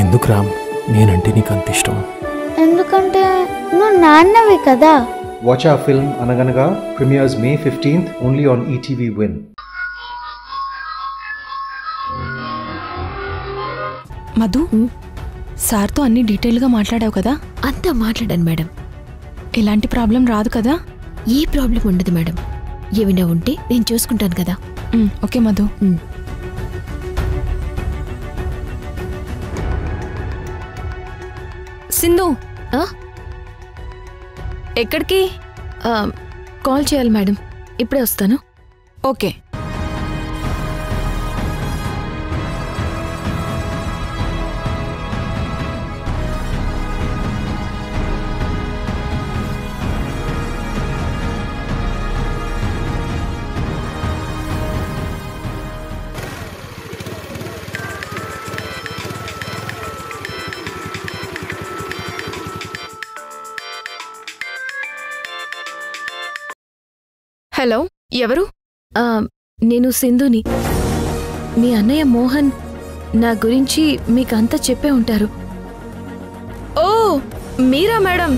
ఎందుకు రామ్, నేనంటే నీకు అంత ఇష్టం? ఎందుకంటే నువ్వు నాన్నవి కదా. Watch our film Anaganaga premieres May 15th only on ETV Win. Madhu, సార్తో అన్ని డీటెయిల్గా మాట్లాడావు కదా? అంతా మాట్లాడాను మేడం. ఎలాంటి ప్రాబ్లం రాదు కదా? ఏ ప్రాబ్లం ఉండదు మేడం. ఏమైనా ఉంటే నేను చూసుకుంటాను కదా. ఓకే మధు. సింధు, ఎక్కడికి? కాల్ చేయాలి మేడం, ఇప్పుడే వస్తాను. ఓకే. హలో, ఎవరు? నేను సింధుని. మీ అన్నయ్య మోహన్ నా గురించి మీకంతా చెప్పే ఉంటారు. ఓ, మీరా మేడం?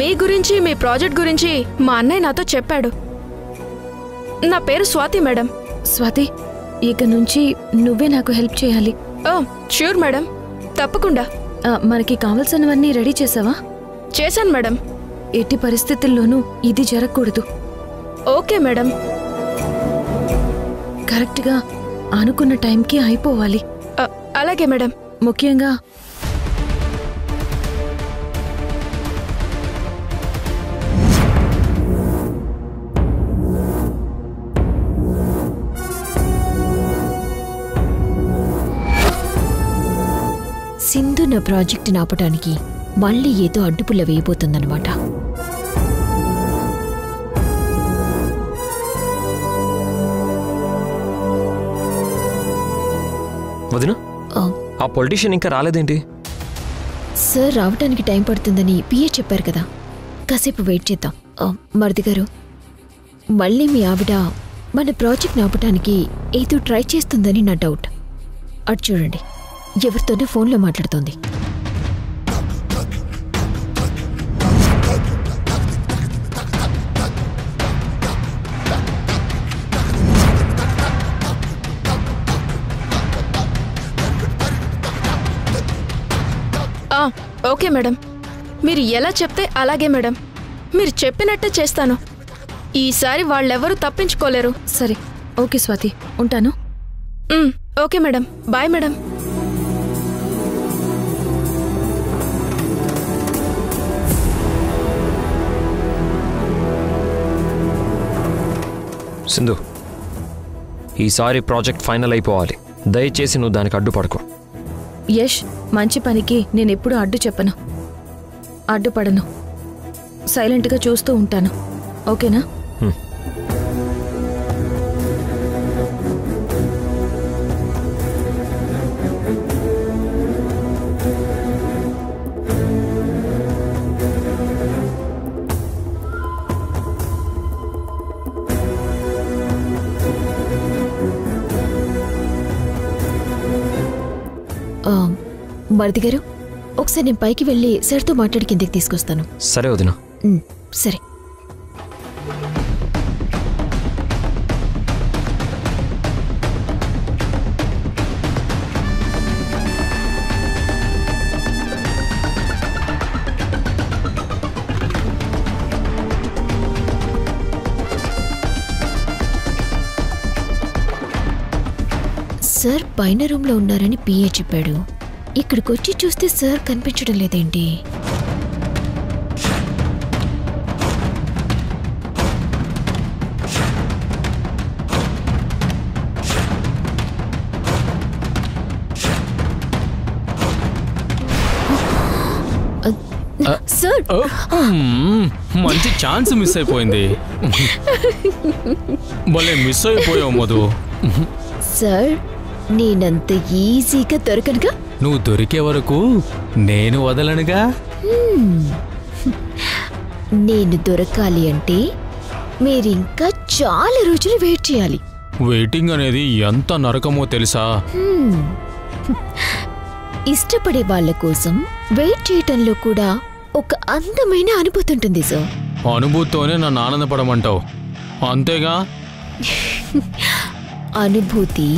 మీ గురించి, మీ ప్రాజెక్ట్ గురించి మా అన్నయ్య నాతో చెప్పాడు. నా పేరు స్వాతి మేడం. స్వాతి, ఇక నుంచి నువ్వే నాకు హెల్ప్ చేయాలి. ఓ ష్యూర్ మేడం, తప్పకుండా. మనకి కావలసినవన్నీ రెడీ చేసావా? చేశాను మేడం. ఎట్టి పరిస్థితుల్లోనూ ఇది జరగకూడదు. Okay madam. కరెక్ట్గా అనుకున్న టైంకి అయిపోవాలి. అలాగే మేడం. ముఖ్యంగా సింధు నా ప్రాజెక్టుని ఆపటానికి మళ్ళీ ఏదో అడ్డుపుల్ల వేయబోతుందన్నమాట. వదినా, ఆ పొలిటీషియన్ ఇంకా రాలేదేంటి? సార్ రావడానికి టైం పడుతుందని పిఏ చెప్పారు కదా, కాసేపు వెయిట్ చేద్దాం. మరిది గారు, మళ్ళీ మీ ఆవిడ మన ప్రాజెక్ట్ని ఆపటానికి ఏదో ట్రై చేస్తుందని నా డౌట్. అటు చూడండి, ఎవరితోనే ఫోన్లో మాట్లాడుతోంది. ఓకే మేడం, మీరు ఎలా చెప్తే అలాగే మేడం. మీరు చెప్పినట్టే చేస్తాను. ఈసారి వాళ్ళెవరూ తప్పించుకోలేరు. సరే, ఓకే స్వాతి, ఉంటాను. Okay madam, bye madam. Sindhu, ఈసారి ప్రాజెక్ట్ ఫైనల్ అయిపోవాలి. దయచేసి నువ్వు దానికి అడ్డుపడకు. యష్, మంచి పనికి నేనెప్పుడూ అడ్డు చెప్పను, అడ్డుపడను. సైలెంట్గా చూస్తూ ఉంటాను. ఓకేనా? మరిది గారు, ఒకసారి నేను పైకి వెళ్ళి సార్తో మాట్లాడి కిందకి తీసుకొస్తాను. సరే వదినా. సరే. సార్ పైన రూమ్లో ఉన్నారని పిఏ చెప్పాడు. ఇక్కడికొచ్చి చూస్తే సార్ కనిపించడం లేదేంటి? సార్, మంచి ఛాన్స్ మిస్ అయిపోయింది. భలే మిస్ అయిపోయావు మధు. సార్, నేనంత ఈజీగా దొరకనుగా. నువ్వు దొరికే వరకు నేను వదలనుగా. నేను దొరకాలి అంటే మీరింకా చాలా రోజులు వెయిట్ చేయాలి. వెయిటింగ్ అనేది ఎంత నరకమో తెలుసా? ఇష్టపడే వాళ్ళ కోసం వెయిట్ చేయటంలో కూడా ఒక అందమైన అనుభూతి ఉంటుంది సార్. అనుభూతితోనే నన్ను ఆనందపడమంటావు అంతేగా? అనుభూతి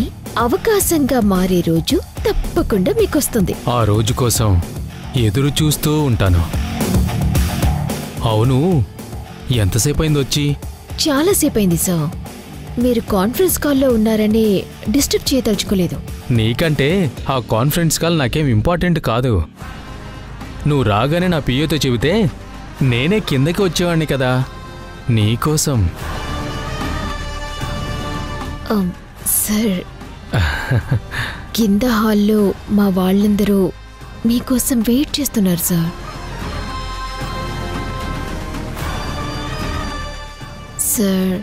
అవకాశంగా మారే రోజు తప్పకుండా మీకొస్తుంది. ఆ రోజు కోసం ఎదురు చూస్తూ ఉంటాను. అవును, ఎంతసేపు అయింది వచ్చి? చాలాసేపు అయింది సార్. మీరు కాన్ఫరెన్స్ కాల్లో ఉన్నారని డిస్టర్బ్ చేయదలుచుకోలేదు. నీకంటే ఆ కాన్ఫరెన్స్ కాల్ నాకేం ఇంపార్టెంట్ కాదు. నువ్వు రాగానే నా పియ్యతో చెబితే నేనే కిందకి వచ్చేవాడిని కదా నీకోసం. సార్, కింద హాల్లో మా వాళ్ళందరూ మీకోసం వెయిట్ చేస్తున్నారు సార్. సార్,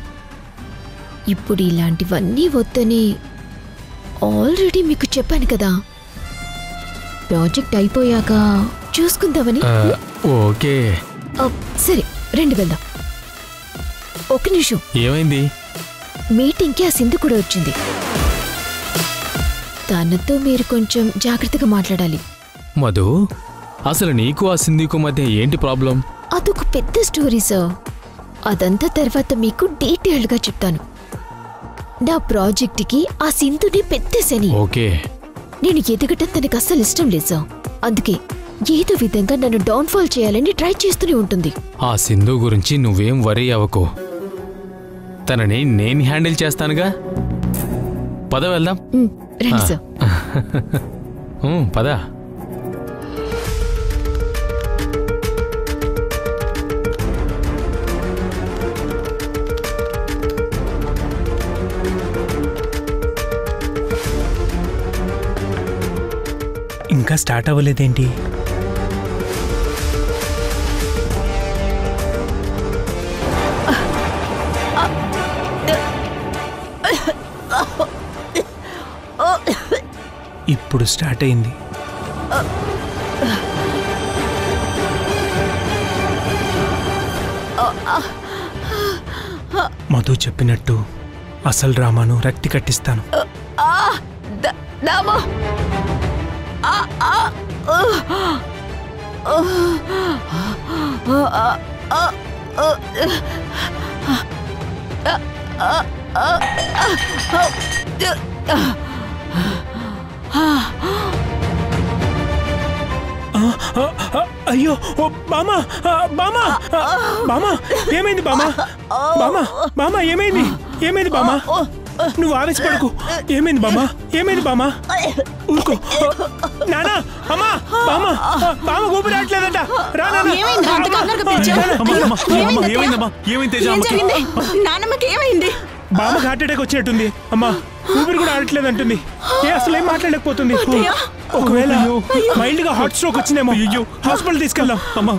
ఇప్పుడు ఇలాంటివన్నీ వద్దని ఆల్రెడీ మీకు చెప్పాను కదా. ప్రాజెక్ట్ అయిపోయాక చూసుకుందామని. ఓకే సరే, రండి వెళ్దాం. ఒక నిమిషం. ఏమైంది? మీటింగ్కి ఆ సింధు కూడా వచ్చింది. తనతో మీరు కొంచెం జాగ్రత్తగా మాట్లాడాలి. మధు, అసలు నీకు ఆ సింధుకు మధ్య ఏంటి ప్రాబ్లం? అదొక పెద్ద స్టోరీ సార్. అదంతా తర్వాత మీకు డీటెయిల్డ్గా చెప్తాను. నా ప్రాజెక్ట్కి ఆ సింధుని పెట్టేసని. ఓకే. నేను ఎదగటం తనకు అస్సలు ఇష్టం లేదు సార్. అందుకే ఏదో విధంగా నన్ను డౌన్ఫాల్ చేయాలని ట్రై చేస్తూనే ఉంటుంది. ఆ సింధు గురించి నువ్వేం వరీ అవ్వకు. తనని నేను హ్యాండిల్ చేస్తానుగా. పద వెళ్దాం. రండి సార్. పద. ఇంకా స్టార్ట్ అవ్వలేదేంటి? ఇప్పుడు స్టార్ట్ అయింది. మధు చెప్పినట్టు అసలు డ్రామాను రక్తి కట్టిస్తాను. అయ్యో బామా, బామా, బామా, ఏమైంది బామా? బామా, బామా, ఏమైంది? ఏమైంది బామా? నువ్వు ఆవేశపడకు. ఏమైంది బామా? ఏమైంది బామా? ఊరుకో. నానా, అమ్మా, బామా, బామ ఊపిరి రావట్లేదంట. రా నాన్న. బామకి హార్ట్ అటాక్ వచ్చినట్టుంది. అమ్మా, ఊపిరి కూడా ఆడట్లేదు అంటుంది. అసలు ఏం మాట్లాడలేకపోతుంది. ఒకవేళ మైల్డ్ గా హార్ట్ స్ట్రోక్ వచ్చిందేమో. హాస్పిటల్ తీసుకెళ్దాం. అమ్మా,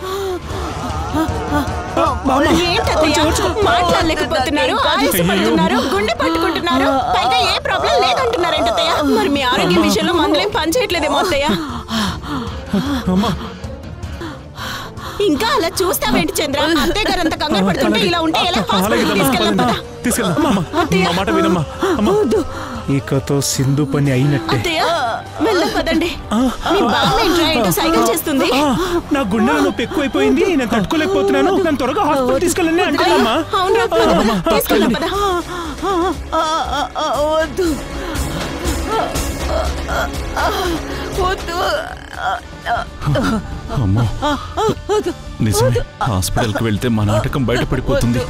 మాట్లాడలేకపోతున్నారు, ఆవేశపడుతున్నారు, గుండె పట్టుకుంటున్నారు, పైగా ఏ ప్రాబ్లం లేదంటున్నారంట అత్తయ్య. మరి మీ ఆరోగ్యం విషయంలో మందులేం పనిచేయట్లేదేమో అత్తయ్య. ఇంకా అలా చూస్తావేంటి చంద్ర? అత్తయ్య గారు అంత కంగారు పడుతుంటే ఇలా ఉంటే ఎలా? హాస్పిటల్ తీసుకెళ్దాం. ఇకతో సింధు పని అయినట్టే. అత్తయ్య, వెళ్దాం పదండి. మీ బామ్మ ఏంట్రా ఏంటో సైకిల్ చేస్తుంది? నా గుండెలో నొప్పి ఎక్కువైపోయింది, నేను తట్టుకోలేకపోతున్నాను. నన్ను త్వరగా హాస్పిటల్ తీసుకెళ్ళండి అంటున్నామా? అవునా, తీసుకెళ్దాం పద. వద్దు వద్దు. అమ్మో, నిజమే. హాస్పిటల్కి వెళ్తే మా నాటకం బయటపడిపోతుంది.